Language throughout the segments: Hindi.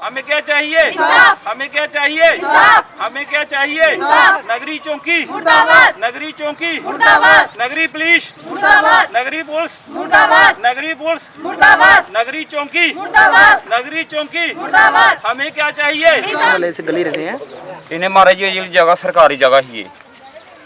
हमें क्या चाहिए? हमें क्या चाहिए? हमें क्या चाहिए? नगरी चौकी मुर्दाबाद, नगरी चौकी मुर्दाबाद, नगरी पुलिस मुर्दाबाद, नगरी पुलिस मुर्दाबाद, नगरी पुलिस मुर्दाबाद, नगरी चौकी मुर्दाबाद, नगरी चौकी मुर्दाबाद। हमें क्या चाहिए? इस गली रहने हैं इन्हें महाराज जी जी जगह सरकारी जगह ही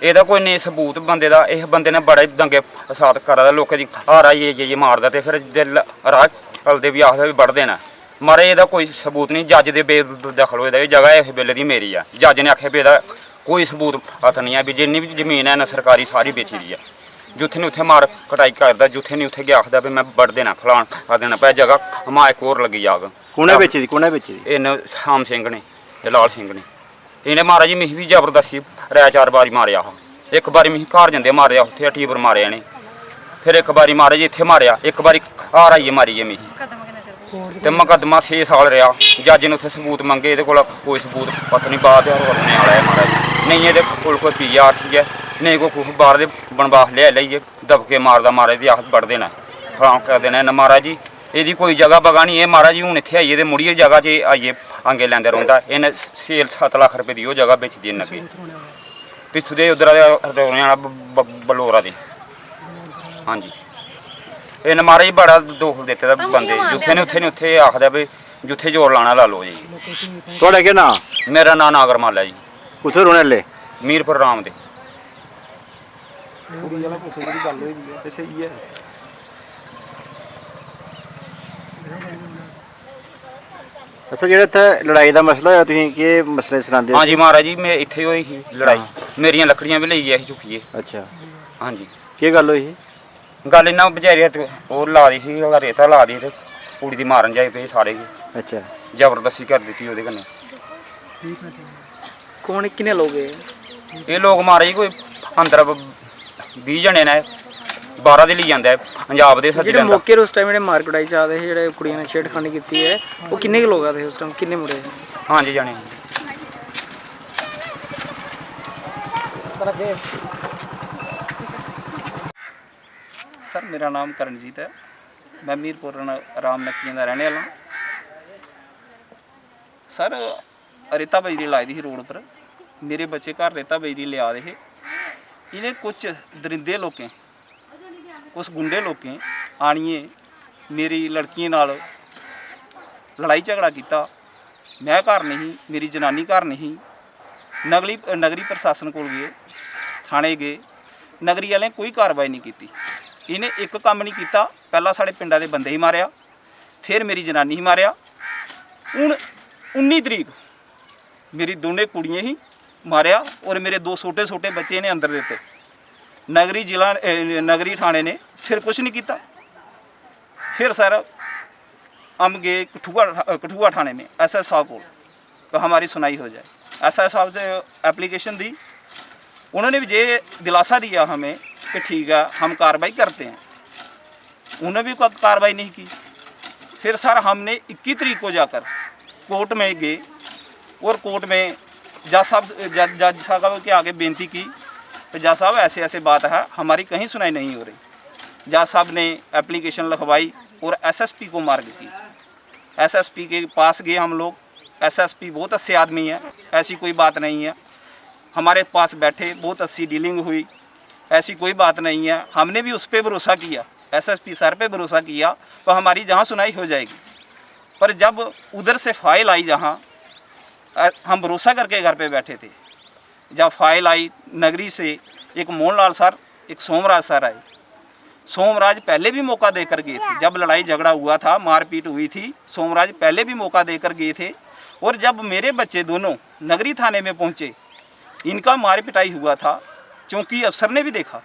ਇਹਦਾ ਕੋਈ ਨਹੀਂ ਸਬੂਤ ਬੰਦੇ ਦਾ। ਇਹ ਬੰਦੇ ਨੇ ਬੜੇ ਦੰਗੇ ਫਸਾਦ ਕਰਦਾ, ਲੋਕਾਂ ਦੀ ਹਾਰਾ ਇਹ ਮਾਰਦਾ ਤੇ ਫਿਰ ਦਿਲ ਰਾਹ ਚਲਦੇ ਵੀ ਆਖਦਾ ਵੀ ਵੜ ਦੇਣਾ ਮਾਰੇ। ਇਹਦਾ ਕੋਈ ਸਬੂਤ ਨਹੀਂ, ਜੱਜ ਦੇ ਬੇਦਖਲ ਹੋਏ ਦਾ। ਇਹ ਜਗ੍ਹਾ ਇਸ ਵੇਲੇ ਦੀ ਮੇਰੀ ਆ। ਜੱਜ ਨੇ ਆਖਿਆ ਵੀ ਇਹਦਾ ਕੋਈ ਸਬੂਤ ਹੱਥ ਨਹੀਂ ਆ ਵੀ ਜਿੰਨੀ ਵੀ ਜ਼ਮੀਨ ਹੈ ਨਾ ਸਰਕਾਰੀ ਸਾਰੀ ਵੇਚੀ ਦੀ ਆ। ਜਿੱਥੇ ਨੇ ਉੱਥੇ ਮਾਰ ਕਟਾਈ ਕਰਦਾ, ਜਿੱਥੇ ਨਹੀਂ ਉੱਥੇ ਗਿਆ ਆਖਦਾ ਵੀ ਮੈਂ ਵੜ ਦੇਣਾ ਫਲਾਣ ਆ ਦੇਣਾ ਪਿਆ। ਜਗ੍ਹਾ ਹਮਾ ਇੱਕ ਹੋਰ ਲੱਗੀ ਜਾਗ ਕੋਨੇ ਵਿੱਚ ਦੀ ਇਹਨੇ ਸ਼ਾਮ ਸਿੰਘ ਨੇ ਤੇ ਲਾਲ ਸਿੰਘ ਨੇ। ਇਹਨੇ ਮਹਾਰਾਜ ਜੀ ਮਿਹ ਵੀ ਜ਼ਬਰਦਸਤੀ ਰਹਿ 4 ਵਾਰੀ ਮਾਰਿਆ। ਇੱਕ ਵਾਰੀ ਮਿਹ ਘਰ ਜਾਂਦੇ ਮਾਰਿਆ, ਉੱਥੇ ਟੀਬਰ ਮਾਰਿਆ ਨੇ। ਫਿਰ ਇੱਕ ਵਾਰੀ ਮਾਰੇ ਜੀ ਇੱਥੇ ਮਾਰਿਆ, ਇੱਕ ਵਾਰੀ ਆ ਰਾਈਏ ਮਾਰੀ ਜੇ ਮਿਹ ਤੇ ਮੁਕੱਦਮਾ 6 ਸਾਲ ਰਿਹਾ। ਜੱਜ ਨੇ ਉੱਥੇ ਸਬੂਤ ਮੰਗੇ, ਇਹਦੇ ਕੋਲ ਕੋਈ ਸਬੂਤ ਪਤਾ ਨਹੀਂ ਬਾਤ ਹੋਣੇ ਵਾਲਾ ਹੈ ਮਹਾਰਾਜ। ਨਹੀਂ ਇਹਦੇ ਕੋਲ ਕੋਈ PR ਸੀ ਹੈ, ਨਹੀਂ ਕੋਈ ਬਾਹਰ ਦੇ ਬਣਵਾਸ ਲਿਆ ਲਈਏ ਦਬਕੇ ਮਾਰਦਾ ਮਹਾਰਾਜ ਦੀ ਆਖ ਵੜ ਦੇਣਾ ਫਲਾਣ ਕਰ ਦੇਣਾ ਨਾ ਮਹਾਰਾਜ ਜੀ। ਇਹਦੀ ਕੋਈ ਜਗ੍ਹਾ ਬਗਾ ਨਹੀਂ। ਇਹ ਮਹਾਰਾਜ ਜੀ ਹੁਣ ਇੱਥੇ ਆਈਏ ਤੇ ਮੁੜੀਏ ਜਗ੍ਹਾ 'ਚ ਆਈਏ ਆਂਗੇ ਲੈਂਦੇ ਰਹਿੰਦਾ। ਇਹਨੇ ਸੇਲ 7 ਲੱਖ ਰੁਪਏ ਦੀ ਉਹ ਜਗ੍ਹਾ ਵੇਚਦੀ ਇਹਨੇ ਅੱਗੇ ਪਿੱਛੂ ਦੇ ਉਧਰ ਵਾਲਾ ਬਲੋਰਾ ਦੇ। ਹਾਂਜੀ ਇਹਨੇ ਮਹਾਰਾਜ ਜੀ ਬੜਾ ਦੁੱਖ ਦਿੱਤੇ ਦਾ ਬੰਦੇ ਜਿੱਥੇ ਨੇ ਉੱਥੇ ਆਖਦਾ ਵੀ ਜਿੱਥੇ ਜ਼ੋਰ ਲਾਣਾ ਲਾ ਲਓ ਜੀ। ਤੁਹਾਡਾ ਕੀ ਨਾਂ? ਮੇਰਾ ਨਾਂ ਨਾਗਰਮਾਲ ਹੈ ਜੀ। ਕਿੱਥੋਂ ਰਹਿਣ ਵਾਲੇ? ਮੀਰਪੁਰ ਰਾਮ ਦੇ। ਅੱਛਾ ਜਿਹੜਾ ਇੱਥੇ ਲੜਾਈ ਦਾ ਮਸਲਾ ਹੋਇਆ ਤੁਸੀਂ ਕੀ ਮਸਲੇ ਸੁਣਾਉਂਦੇ ਹੋ? ਹਾਂਜੀ ਮਹਾਰਾਜ ਜੀ ਮੈਂ ਇੱਥੇ ਹੋਈ ਸੀ ਲੜਾਈ। ਮੇਰੀਆਂ ਲੱਕੜੀਆਂ ਵੀ ਲਈ ਗਏ ਸੀ ਚੁੱਕੀਏ। ਅੱਛਾ ਹਾਂਜੀ ਕੀ ਗੱਲ ਹੋਈ? ਗੱਲ ਇਹਨਾਂ ਵਿਚਾਰੀ ਉਹ ਲਾ ਦੀ ਸੀ ਰੇਤਾ ਲਾ ਦੀ ਤੇ ਕੁੜੀ ਦੀ ਮਾਰਨ ਜਾਏ ਪਏ ਸਾਰੇ ਅੱਛਾ ਜ਼ਬਰਦਸਤੀ ਕਰ ਦਿੱਤੀ ਉਹਦੇ ਕਨੇ। ਕੌਣ ਕਿੰਨੇ ਲੋਕ ਹੈ ਇਹ ਲੋਕ ਮਾਰੇ ਜੀ ਕੋਈ ਅੰਦਰ 20 ਜਣੇ ਨੇ 12 ਦੇ ਲਈ ਜਾਂਦਾ ਪੰਜਾਬ ਦੇ ਸੱਜੇ ਜਿਹੜੇ ਮੌਕੇ ਉਸ ਟਾਈਮ ਜਿਹੜੇ ਮਾਰ ਕੁਟਾਈ ਚਾਹਦੇ ਸੀ, ਜਿਹੜੇ ਕੁੜੀਆਂ ਨੇ ਛੇੜਖਾਨੀ ਕੀਤੀ ਹੈ, ਉਹ ਕਿੰਨੇ ਕੁ ਲੋਕ ਆਦੇ ਉਸ ਟਾਈਮ? ਕਿੰਨੇ ਮੁੰਡੇ? ਹਾਂਜੀ ਜਾਣੇ सर मेरा नाम करणजीत है। मैं मीरपुर राम नक्कियां का रहने वाला। सर रेता बजरी लाई दी ही रोड पर। मेरे बच्चे घर रेता बजरी लिया दे हे। इन्हें कुछ दरिंदे लोकें कुछ गुंडे लोकें आनिए मेरी लड़कियों नाल लड़ाई झगड़ा किया। मैं घर नहीं, मेरी जनानी घर नहीं। नगरी प्रशासन को गए, थाने गए, नगरी वाले कोई कार्रवाई नहीं की। इन्हें एक काम नहीं किया। पहला साढ़े पिंडा के बंदे ही मारिया, फिर मेरी जनानी ही मारिया। हूँ 19 तरीक मेरी दोनों कुड़ियाँ ही मारिया और मेरे 2 छोटे छोटे बच्चे इन्हें अंदर देते। नगरी थाने ने फिर कुछ नहीं किया। फिर सर हम गए कठुआ थाने में SS साहब को तो हमारी सुनाई हो जाए। SS साहब से एप्लीकेशन दी। उन्होंने भी ये दिलासा दिया हमें कि ठीक है हम कार्रवाई करते हैं। उन्होंने भी कोई कार्रवाई नहीं की। फिर सर हमने 21 तरीक को जाकर कोर्ट में गए और कोर्ट में जज साहब के आगे बेनती की तो जज साहब ऐसे ऐसे बात है, हमारी कहीं सुनाई नहीं हो रही। जज साहब ने एप्लीकेशन लिखवाई और SSP को मार्ग की। SSP के पास गए हम लोग। SSP बहुत अच्छे आदमी है, ऐसी कोई बात नहीं है। हमारे पास बैठे, बहुत अच्छी डीलिंग हुई, ऐसी कोई बात नहीं है। हमने भी उस पर भरोसा किया, SSP सर पे भरोसा किया तो हमारी जहाँ सुनाई हो जाएगी। पर जब उधर से फाइल आई, जहाँ हम भरोसा करके घर पे बैठे थे, जब फाइल आई नगरी से एक मोहनलाल सर, एक सोमराज सर आए। सोमराज पहले भी मौका देकर गए थे। जब लड़ाई झगड़ा हुआ था, मारपीट हुई थी, सोमराज पहले भी मौका देकर गए थे। और जब मेरे बच्चे दोनों नगरी थाने में पहुँचे, इनका मार पिटाई हुआ था, चौकी अफसर ने भी देखा,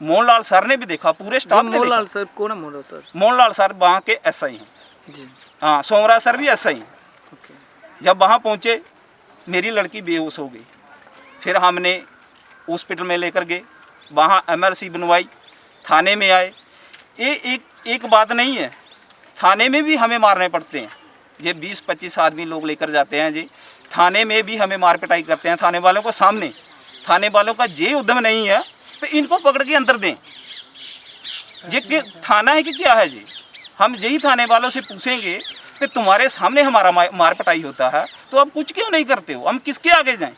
मोहनलाल सर ने भी देखा, पूरे स्टाफ ने देखा। मोहनलाल सर कौन है? मोहनलाल सर मोहनलाल सर वहाँ के SI हैं जी। हाँ, सोमराज सर भी SI हैं। ओके। जब वहाँ पहुँचे मेरी लड़की बेहोश हो गई। फिर हमने हॉस्पिटल में लेकर गए, वहाँ MRC बनवाई, थाने में आए। ये एक बात नहीं है, थाने में भी हमें मारने पड़ते हैं। ये 20-25 आदमी लोग लेकर जाते हैं जी, थाने में भी हमें मार पिटाई करते हैं थाने वालों को सामने। थाने वालों का ये उद्यम नहीं है तो इनको पकड़ के अंदर दें। ये थाना है कि क्या है जी? हम यही थाने वालों से पूछेंगे कि तुम्हारे सामने हमारा मार पिटाई होता है तो अब कुछ क्यों नहीं करते हो, हम किसके आगे जाएं।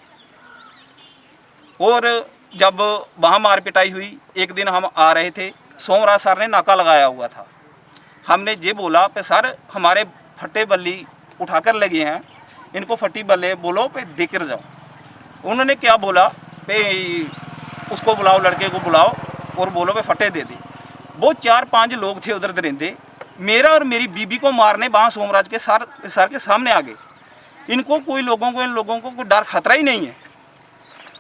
और जब वहाँ मार पिटाई हुई, एक दिन हम आ रहे थे, सोमराज सर ने नाका लगाया हुआ था। हमने ये बोला कि सर हमारे फट्टे बल्ली उठाकर लगे हैं, इनको फट्टी बल्ले बोलो पे देकर जाओ। उन्होंने क्या बोला पे उसको बुलाओ, लड़के को बुलाओ और बोलो पे फट्टे दे दे। वो 4-5 लोग थे उधर दरिंदे, मेरा और मेरी बीबी को मारने वहाँ सोमराज के सर के सामने आ गए। इनको कोई लोगों को, इन लोगों को कोई डर खतरा ही नहीं है।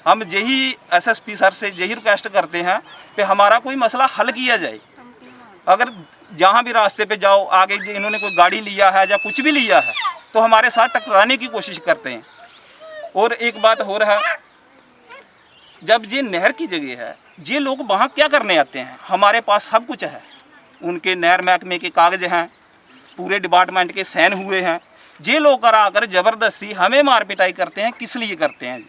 हम यही एसएसपी सर से यही रिक्वेस्ट करते हैं कि हमारा कोई मसला हल किया जाए। अगर जहाँ भी रास्ते पे जाओ, आगे इन्होंने कोई गाड़ी लिया है या कुछ भी लिया है तो हमारे साथ टकराने की कोशिश करते हैं। और एक बात हो रहा है, जब ये नहर की जगह है, ये लोग वहाँ क्या करने आते हैं? हमारे पास सब कुछ है, उनके नहर महकमे के कागज हैं, पूरे डिपार्टमेंट के साइन हुए हैं। ये लोग आकर ज़बरदस्ती हमें मार पिटाई करते हैं, किस लिए करते हैं?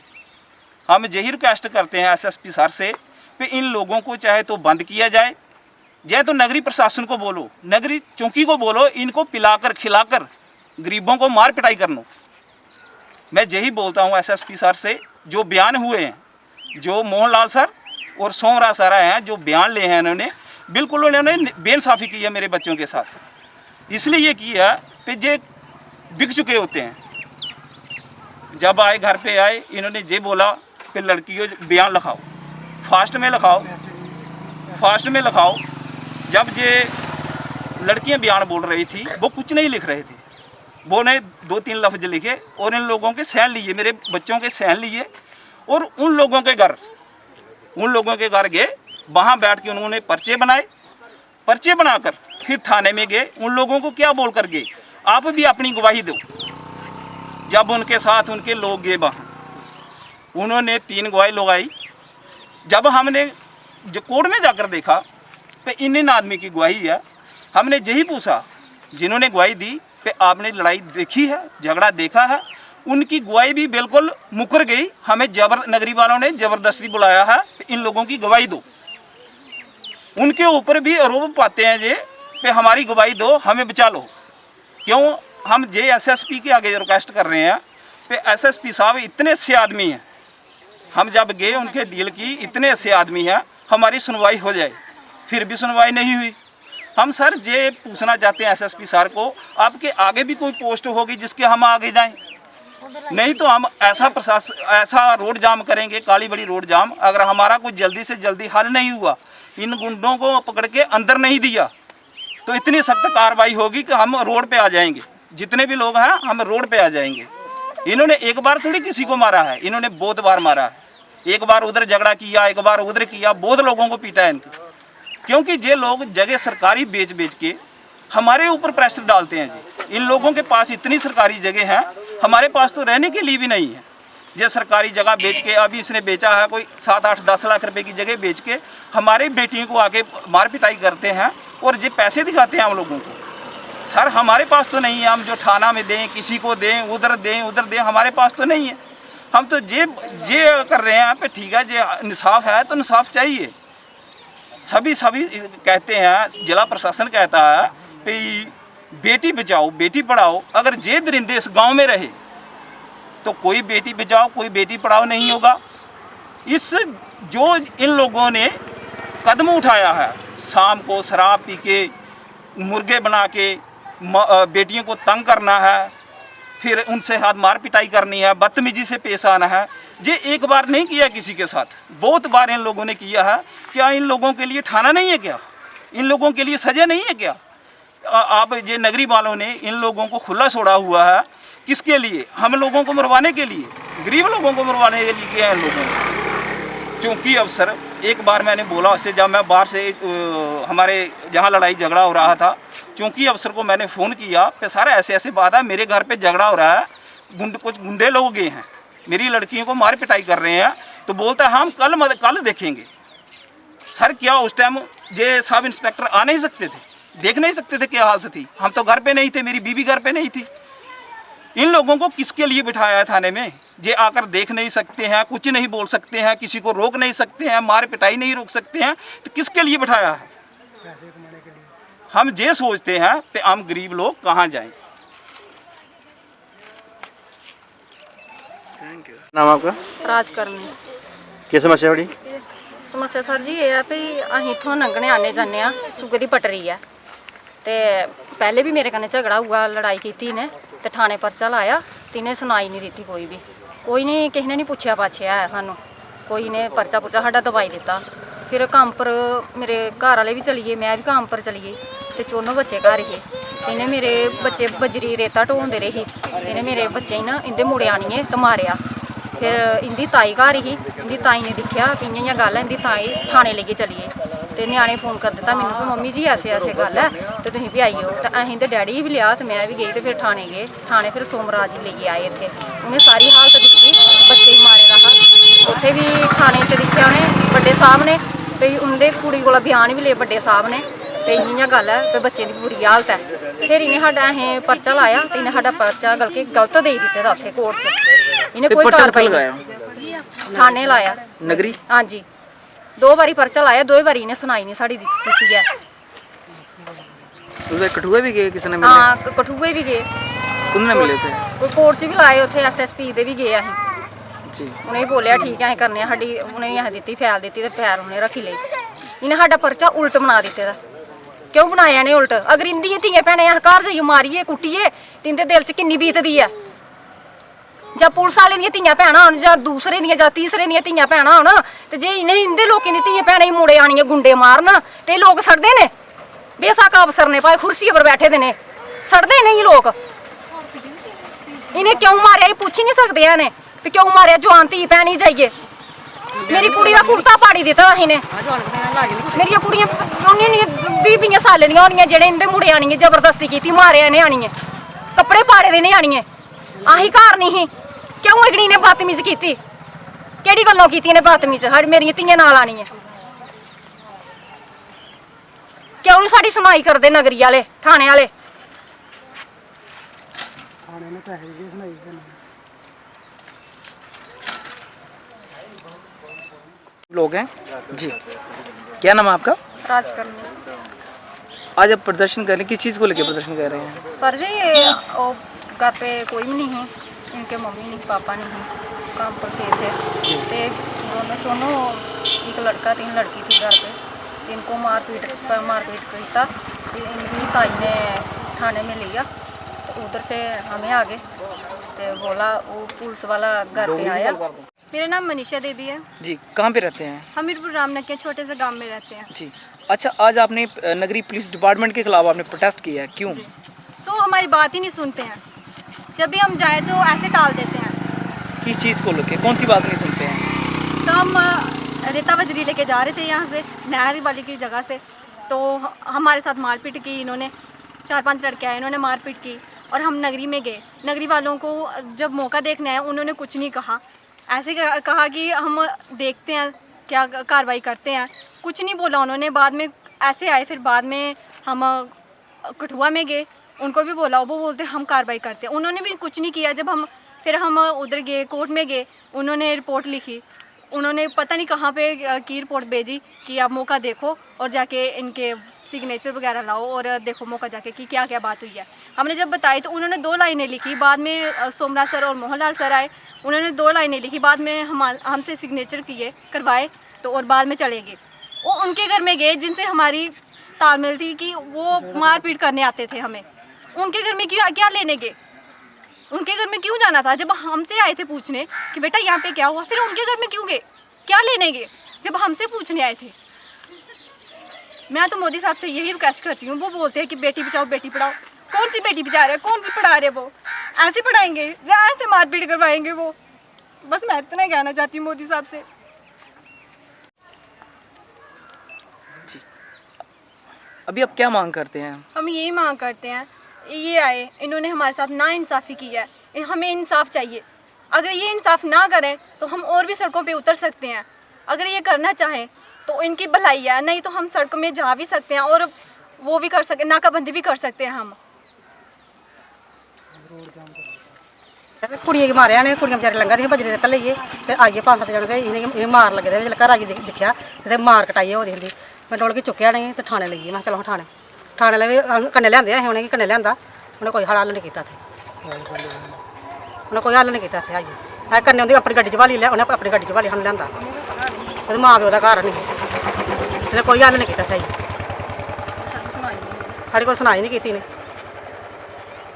हम यही रिक्वेस्ट करते हैं एसएसपी सर से कि इन लोगों को चाहे तो बंद किया जाए, चाहे तो नगरी प्रशासन को बोलो, नगरी चौकी को बोलो, इनको पिलाकर खिलाकर गरीबों को मार पिटाई करनो। मैं यही बोलता हूँ एसएसपी सर से, जो बयान हुए हैं, जो मोहनलाल सर और सोमराज सर आए हैं, जो बयान लिए हैं इन्होंने, बिल्कुल उन्होंने बेइंसाफ़ी की है मेरे बच्चों के साथ। इसलिए ये किया कि ये बिक चुके होते हैं। जब आए घर पे आए, इन्होंने ये बोला कि लड़कियों बयान लिखाओ, फास्ट में लिखाओ, फास्ट में लिखाओ। जब ये लड़कियां बयान बोल रही थी, वो कुछ नहीं लिख रहे थे, वो ने 2-3 लफ्ज लिखे और इन लोगों के साइन लिए, मेरे बच्चों के साइन लिए और उन लोगों के घर गए। वहाँ बैठ के उन्होंने पर्चे बनाए, पर्चे बनाकर फिर थाने में गए। उन लोगों को क्या बोल कर गए, आप भी अपनी गवाही दो। जब उनके साथ उनके लोग गए वहाँ, उन्होंने 3 गवाही लगाई। जब हमने जो कोर्ट में जाकर देखा कि इन आदमी की गवाही है, हमने यही पूछा जिन्होंने गवाही दी कि आपने लड़ाई देखी है, झगड़ा देखा है? उनकी गवाही भी बिल्कुल मुकर गई। हमें नगरी वालों ने ज़बरदस्ती बुलाया है कि इन लोगों की गवाही दो। उनके ऊपर भी आरोप पाते हैं ये कि हमारी गवाही दो, हमें बचा लो। क्यों? हम जे एसएसपी के आगे रिक्वेस्ट कर रहे हैं कि एसएसपी साहब इतने अच्छे आदमी हैं, हम जब गए उनके डील की, इतने अच्छे आदमी हैं, हमारी सुनवाई हो जाए, फिर भी सुनवाई नहीं हुई। हम सर ये पूछना चाहते हैं एसएसपी सर को, आपके आगे भी कोई पोस्ट होगी जिसके हम आगे जाएं? नहीं तो हम ऐसा रोड जाम करेंगे, काली बड़ी रोड जाम। अगर हमारा कुछ जल्दी से जल्दी हल नहीं हुआ, इन गुंडों को पकड़ के अंदर नहीं दिया, तो इतनी सख्त कार्रवाई होगी कि हम रोड पे आ जाएंगे। जितने भी लोग हैं हम रोड पे आ जाएंगे। इन्होंने एक बार थोड़ी किसी को मारा है, इन्होंने बहुत बार मारा है। एक बार उधर झगड़ा किया, एक बार उधर किया, बहुत लोगों को पीटा है इनको। क्योंकि ये लोग जगह सरकारी बेच के हमारे ऊपर प्रेशर डालते हैं जी। इन लोगों के पास इतनी सरकारी जगह है, हमारे पास तो रहने के लिए भी नहीं है। ये सरकारी जगह बेच के, अभी इसने बेचा है कोई 7-8-10 लाख रुपए की जगह बेच के हमारे बेटियों को आके मार पिटाई करते हैं और ये पैसे दिखाते हैं हम लोगों को। सर हमारे पास तो नहीं है, हम जो थाना में दें, किसी को दें, उधर दें, हमारे पास तो नहीं है। हम तो ये कर रहे हैं पे ठीक है, ये इंसाफ है तो इंसाफ चाहिए। सभी कहते हैं, जिला प्रशासन कहता है कि बेटी बचाओ बेटी पढ़ाओ। अगर ये दरिंदे इस गांव में रहे तो कोई बेटी बचाओ कोई बेटी पढ़ाओ नहीं होगा। जो इन लोगों ने कदम उठाया है, शाम को शराब पी के, मुर्गे बना के बेटियों को तंग करना है, फिर उनसे हाथ मार पिटाई करनी है, बदतमीजी से पेश आना है, ये एक बार नहीं किया किसी के साथ, बहुत बार इन लोगों ने किया है। क्या इन लोगों के लिए थाना नहीं है क्या? इन लोगों के लिए सजा नहीं है क्या? आप ये नगरी वालों ने इन लोगों को खुला छोड़ा हुआ है, किसके लिए? हम लोगों को मरवाने के लिए, गरीब लोगों को मरवाने के लिए किया है इन लोगों ने। चूँकि अफसर, एक बार मैंने बोला उससे, जब मैं बाहर से हमारे जहाँ लड़ाई झगड़ा हो रहा था, चूँकि अफसर को मैंने फ़ोन किया कि सर ऐसे बात है, मेरे घर पे झगड़ा हो रहा है, कुछ गुंडे लोग गए हैं, मेरी लड़कियों को मार पिटाई कर रहे हैं। तो बोलता है हम कल देखेंगे। सर क्या उस टाइम ये सब इंस्पेक्टर आ नहीं सकते थे, देख नहीं सकते थे क्या हालत थी? हम तो घर पे नहीं थे, मेरी बीवी घर पे नहीं थी। इन लोगों को किसके लिए बिठाया है थाने में? ये आकर देख नहीं सकते हैं, कुछ नहीं बोल सकते हैं, किसी को रोक नहीं सकते हैं, मार पिटाई नहीं रोक सकते हैं, तो किसके लिए बिठाया है? हम ये सोचते हैं कि हम गरीब लोग कहाँ जाएं। Thank you. नाम आपका? ਰਾਜ ਕਰਨੀ ਕੀ ਸਮੱਸਿਆ ਬੜੀ? ਸਮੱਸਿਆ ਸਰ ਜੀ ਇਹ ਆ ਵੀ ਅਸੀਂ ਇੱਥੋਂ ਲੰਘਣੇ ਆਨੇ ਜਾਂਦੇ ਆ ਸੁਗੇ ਦੀ ਪਟਰੀ ਆ ਤੇ ਪਹਿਲੇ ਵੀ ਮੇਰੇ ਕਨੇ ਝਗੜਾ ਹੁਆ ਲੜਾਈ ਕੀਤੀ ਨੇ ਤੇ ਥਾਣੇ ਪਰਚਾ ਲਾਇਆ ਤੇ ਇਹਨੇ ਸੁਣਾਈ ਨਹੀਂ ਦਿੱਤੀ ਕੋਈ ਨਹੀਂ ਕਿਸੇ ਨੇ ਨਹੀਂ ਪੁੱਛਿਆ ਪਾਛਿਆ ਸਾਨੂੰ ਕੋਈ ਨੇ ਪਰਚਾ ਸਾਡਾ ਦਵਾਈ ਦਿੱਤਾ ਫਿਰ ਕੰਮ ਪਰ ਮੇਰੇ ਘਰ ਵਾਲੇ ਵੀ ਚਲੀਏ ਮੈਂ ਵੀ ਕੰਮ ਪਰ ਚਲੀਏ ਤੇ ਚੋਨੋਂ ਬੱਚੇ ਘਰ ਹੀ ਇਹਨੇ ਮੇਰੇ ਬੱਚੇ ਬਜਰੀ ਰੇਤਾ ਢੋਂਦੇ ਰਹੀ ਇਹਨੇ ਮੇਰੇ ਬੱਚੇ ਹੀ ਨਾ ਇਹਦੇ ਮੁੜੇ ਆਣੀਏ ਤੇ ਮਾਰਿਆ ਫਿਰ ਇਹਦੀ ਤਾਈ ਘਰ ਹੀ ਇਹਦੀ ਤਾਈ ਨੇ ਦੇਖਿਆ ਵੀ ਇਹੀਆਂ ਗੱਲ ਹੈ ਇਹਦੀ ਤਾਈ ਥਾਣੇ ਲੈ ਕੇ ਚਲੀਏ ਤੇ ਨਿਆਣੇ ਫੋਨ ਕਰ ਦਿੱਤਾ ਮੈਨੂੰ ਕਿ ਮੰਮੀ ਜੀ ਐਸੇ ਗੱਲ ਹੈ ਤੇ ਤੁਸੀਂ ਵੀ ਆਈਓ ਤੇ ਅਸੀਂ ਤੇ ਡੈਡੀ ਵੀ ਲਿਆ ਤੇ ਮੈਂ ਵੀ ਗਈ ਤੇ ਫਿਰ ਥਾਣੇ ਗਏ ਥਾਣੇ ਫਿਰ ਸੋਮਰਾਜ ਹੀ ਲੈ ਕੇ ਆਏ ਇੱਥੇ ਉਹਨੇ ਸਾਰੀ ਹਾਲਤ ਦਿੱਤੀ ਬੱਚੇ ਹੀ ਮਾਰੇ ਰਹਾ ਉੱਥੇ ਵੀ ਥਾਣੇ 'ਚ ਦੇਖਿਆ ਉਹਨੇ ਵੱਡੇ ਸਾਹਿਬ ਨੇ ਵੀ ਉਹਦੇ ਕੁੜੀ ਕੋਲ ਬਿਆਨ ਵੀ ਲਏ ਵੱਡੇ ਸਾਹਿਬ ਨੇ ਤੇ ਇਹੀਆਂ ਗੱਲ ਹੈ ਤੇ ਬੱਚੇ ਦੀ ਬੁਰੀ ਹਾਲਤ ਹੈ ਫਿਰ ਇਹਨੇ ਸਾਡਾ ਇਹ ਪਰਚਾ ਲਾਇਆ ਤੇ ਇਹਨੇ ਸਾਡਾ ਪਰਚਾ ਗਲਤ ਦੇ ਦਿੱਤੇ ਦਾ ਉੱਥੇ ਕੋਰਟ 'ਚ ਇਹਨੇ ਕੋਈ ਕਾਰਵਾਈ ਨਹੀਂ ਥਾਣੇ ਲਾਇਆ नगरी? ਹਾਂਜੀ 2 ਵਾਰੀ ਪਰਚਾ ਲਾਇਆ 2 ਵਾਰੀ ਇਹਨੇ ਸੁਣਾਈ ਨਹੀਂ ਸਾਡੀ ਦਿੱਤੀ ਹੈ उधर कठुआ भी गए किसी ने मिले? ਹਾਂ ਕਠੂਏ ਵੀ ਗਏ किन्ने मिले थे? ਕੋਈ ਕੋਰਟ 'ਚ ਵੀ ਲਾਏ ਉੱਥੇ ਐਸਐਸਪੀ ਦੇ ਵੀ ਗਏ ਅਸੀਂ जी। ਉਹਨੇ ਬੋਲਿਆ ਠੀਕ ਹੈ ਅਸੀਂ ਕਰਨੇ ਆ ਸਾਡੀ ਉਹਨੇ ਇਹ ਦਿੱਤੀ ਫੈਲ ਦਿੱਤੀ ਤੇ ਫੈਲ ਉਹਨੇ ਰੱਖੀ ਲਈ ਇਹਨੇ ਸਾਡਾ ਪਰਚਾ ਉਲਟ ਬਣਾ ਦਿੱਤੇ ਦਾ ਕਿਉਂ ਬਣਾਇਆ ਨੇ ਉਲਟ ਅਗਰ ਇੰਦੀਆਂ ਧੀਆਂ ਭੈਣਾਂ ਆ ਘਰ ਜਾਈਏ ਮਾਰੀਏ ਕੁੱਟੀਏ ਤੇ ਇਹਦੇ ਦਿਲ 'ਚ ਕਿੰਨੀ ਬੀਤਦੀ ਆ ਜਾਂ ਪੁਲਿਸ ਵਾਲੇ ਦੀਆਂ ਧੀਆਂ ਭੈਣਾਂ ਹੋਣ ਜਾਂ ਦੂਸਰੇ ਦੀਆਂ ਜਾਂ ਤੀਸਰੇ ਦੀਆਂ ਧੀਆਂ ਭੈਣਾਂ ਹੋਣ ਤੇ ਜੇ ਇਹਦੇ ਲੋਕਾਂ ਦੀ ਧੀਆਂ ਭੈਣਾਂ ਹੀ ਮੁੰਡੇ ਆਣੀਆਂ ਗੁੰਡੇ ਮਾਰਨ ਤੇ ਇਹ ਲੋਕ ਸੜਦੇ ਨੇ ਬੇਸਾਕਾ ਅਫਸਰ ਨੇ ਭਾਵੇਂ ਕੁਰਸੀ ਉੱਪਰ ਬੈਠੇ ਦੇ ਨੇ ਸੜਦੇ ਨਹੀਂ ਲੋਕ ਇਹਨੇ ਕਿਉਂ ਮਾਰਿਆ ਇਹ ਪੁੱਛ ਹੀ ਨਹੀਂ ਸਕਦੇ ਇਹਨੇ ਵੀ ਕਿਉਂ ਮਾਰਿਆ ਜਵਾਨ ਧੀ ਭੈਣ ਹੀ ਜਾਈਏ ਮੇਰੀ ਕੁੜੀ ਦਾ ਕੁੜਤਾ ਪਾੜੀ ਦਿੱਤਾ ਇਹਨੇ ਮੇਰੀਆਂ ਕੁੜੀਆਂ ਉਹਨੇ ਨਹੀਂ 20 ਸਾਲ ਦੀਆਂ ਹੋਣੀਆਂ ਜਿਹੜੇ ਇਹਦੇ ਮੁੰਡੇ ਆਣੀਆਂ ਜ਼ਬਰਦਸਤੀ ਕੀਤੀ ਮਾਰਿਆ ਇਹਨੇ ਆਣੀਆਂ ਕੱਪੜੇ ਪਾੜੇ ਦੇ ਨੇ ਆਣੀਆਂ ਆਹੀ ਘਰ ਨਹੀਂ ਕਿਉਂ ਇਗਣੀ ਨੇ ਬਦਤਮੀਜ਼ ਕੀਤੀ ਕਿਹੜੀ ਗੱਲੋਂ ਕੀਤੀ ਇਹਨੇ ਬਦਤਮੀਜ਼ ਸਾਡੀ ਮੇਰੀਆਂ ਧੀਆਂ ਨਾਲ ਆਣੀਆਂ ਕਿਉਂ ਨਹੀਂ ਸਾਡੀ ਸੁਣਾਈ ਕਰਦੇ ਨਗਰੀ ਵਾਲੇ ਥਾਣੇ ਵਾਲੇ लोग हैं जी। क्या नाम है आपका? राज करनी आज आप प्रदर्शन कर रहे हैं, किस चीज़ को लेकर प्रदर्शन कर रहे हैं? सर जी वो घर पे कोई भी नहीं है इनके मम्मी नहीं पापा नहीं काम पर गए थे ते दोनों एक लड़का 3 लड़की थी घर पे तो इनको मारपीट किया तो इनकी ताई ने थाने में लिया तो उधर से हमें आ गए तो बोला वो पुलिस वाला घर पे आया। मेरा नाम मनीषा देवी है। जी। कहाँ पे रहते हैं? हमीरपुर रामनगर के छोटे से गांव में रहते हैं। जी। अच्छा, आज आपने नगरी पुलिस डिपार्टमेंट के खिलाफ आपने प्रोटेस्ट किया है, क्यों? हमारी बात ही नहीं सुनते हैं, जब भी हम जाए तो ऐसे टाल देते हैं। किस चीज़ को लेके, कौन सी बात नहीं सुनते हैं? हम रेता बजरी लेके जा रहे थे यहाँ से नहर वाली की जगह से, तो हमारे साथ मारपीट की इन्होंने 4-5 लड़के आए इन्होंने मारपीट की और हम नगरी में गए। नगरी वालों को जब मौका देखने आए उन्होंने कुछ नहीं कहा, ऐसे कहा कि हम देखते हैं क्या कार्रवाई करते हैं, कुछ नहीं बोला उन्होंने। बाद में ऐसे आए फिर बाद में हम कठुआ में गए उनको भी बोला वो बोलते हम कार्रवाई करते हैं, उन्होंने भी कुछ नहीं किया। जब हम उधर गए कोर्ट में गए उन्होंने रिपोर्ट लिखी, उन्होंने पता नहीं कहाँ पे की रिपोर्ट भेजी कि आप मौका देखो और जाके इनके सिग्नेचर वगैरह लाओ और देखो मौका जाके कि क्या क्या बात हुई है। हमने जब बताई तो उन्होंने 2 लाइनें लिखी, बाद में सोमराज सर और मोहनलाल सर आए उन्होंने 2 लाइनें लिखी, बाद में हमसे सिग्नेचर किए करवाए तो और बाद में चले गए। वो उनके घर में गए जिनसे हमारी तालमेल थी कि वो मारपीट करने आते थे हमें, उनके घर में क्या लेने गए, उनके घर में क्यों जाना था? जब हमसे आए थे पूछने कि बेटा यहाँ पे क्या हुआ, फिर उनके घर में क्यों गए, क्या लेने गए जब हमसे पूछने आए थे? मैं तो मोदी साहब से यही रिक्वेस्ट करती हूँ, वो बोलते हैं कि बेटी बचाओ बेटी पढ़ाओ, कौन सी बेटी बचा रहे हैं, कौन सी पढ़ा रहे वो, ऐसे पढ़ाएंगे या ऐसे मारपीट करवाएंगे वो? बस मैं इतना ही कहना चाहती हूँ मोदी साहब से। अभी आप क्या मांग करते हैं? हम यही मांग करते हैं, ये आए इन्होंने हमारे साथ नाइंसाफ़ी की है, हमें इंसाफ चाहिए। अगर ये इंसाफ ना करें तो हम और भी सड़कों पे उतर सकते हैं, अगर ये करना चाहें तो इनकी भलाई है, नहीं तो हम सड़क में जा भी सकते हैं और वो भी कर सकते, नाकाबंदी भी कर सकते हैं हम। कुड़िए मारे ने कुड़ियां बेचारे लंघा दी बजरी रेता लेइए फिर आइए 5-7 जने इन्हें मार लगे दे घर आइए दिखा ते मार कटाई हो दी मैं डोल के चुक्या नहीं तो थाने लेइए मैं चलो थाने ले कन्ने लियांदे उन्हें कन्ने लियांदा उन्हें कोई हल नहीं किया उन्हें कोई हल नहीं किया आइए ਐ ਕਰਨੇ ਉਹਦੀ ਆਪਣੀ ਗੱਡੀ 'ਚ ਭਾਲੀ ਲਿਆ, ਉਹਨੇ ਆਪਣੀ ਗੱਡੀ 'ਚ ਭਾਲੀ ਸਾਨੂੰ ਲਿਆਂਦਾ। ਉਹਦੇ ਮਾਂ ਪਿਓ ਦਾ ਘਰ ਨਹੀਂ, ਇਹਨੇ ਕੋਈ ਹੱਲ ਨਹੀਂ ਕੀਤਾ ਸਹੀ, ਸਾਡੀ ਕੋਈ ਸੁਣਾਈ ਨਹੀਂ ਕੀਤੀ ਨੇ।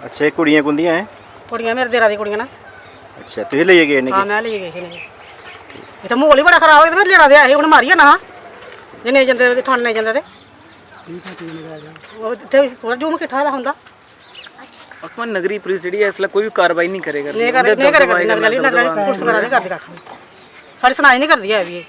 ਅੱਛਾ, ਇਹ ਕੁੜੀਆਂ ਕੁੰਦੀਆਂ ਹੈ? ਕੁੜੀਆਂ ਮੇਰੇ ਦੇਰਾਂ ਦੀ ਕੁੜੀਆਂ ਨਾ। ਅੱਛਾ, ਤੁਸੀਂ ਲਈ ਗਏ ਨੇ? ਹਾਂ ਮੈਂ ਲਈ ਗਈ ਸੀ ਨੇ। ਇਹ ਤਾਂ ਮਾਹੌਲ ਹੀ ਬੜਾ ਖਰਾਬ ਹੋ ਗਿਆ, ਲੈਣਾ ਦੇ ਆਏ ਹੁਣ ਮਾਰੀਆ ਨਾ ਜਿੰਨੇ ਜਾਂਦੇ ਠਾਣੇ ਜਾਂਦੇ ਤੇ ਉਹ ਇੱਥੇ ਥੋੜਾ ਜੂਮ ਇਕੱਠਾ ਦਾ ਹੁੰਦਾ। ਅਕਮਾ ਨਗਰੀ ਪੁਲਿਸ ਜਿਹੜੀ ਹੈ ਇਸ ਲਈ ਕੋਈ ਵੀ ਕਾਰਵਾਈ ਨਹੀਂ ਕਰੇਗਾ। ਨਹੀਂ ਕਰੇਗਾ, ਪੁਲਿਸ ਵਗੈਰਾ ਨਹੀਂ ਕਰਦੀ ਕੱਖ, ਸਾਡੀ ਸੁਣਾਈ ਨਹੀਂ ਕਰਦੀ ਹੈ ਵੀ ਇਹ।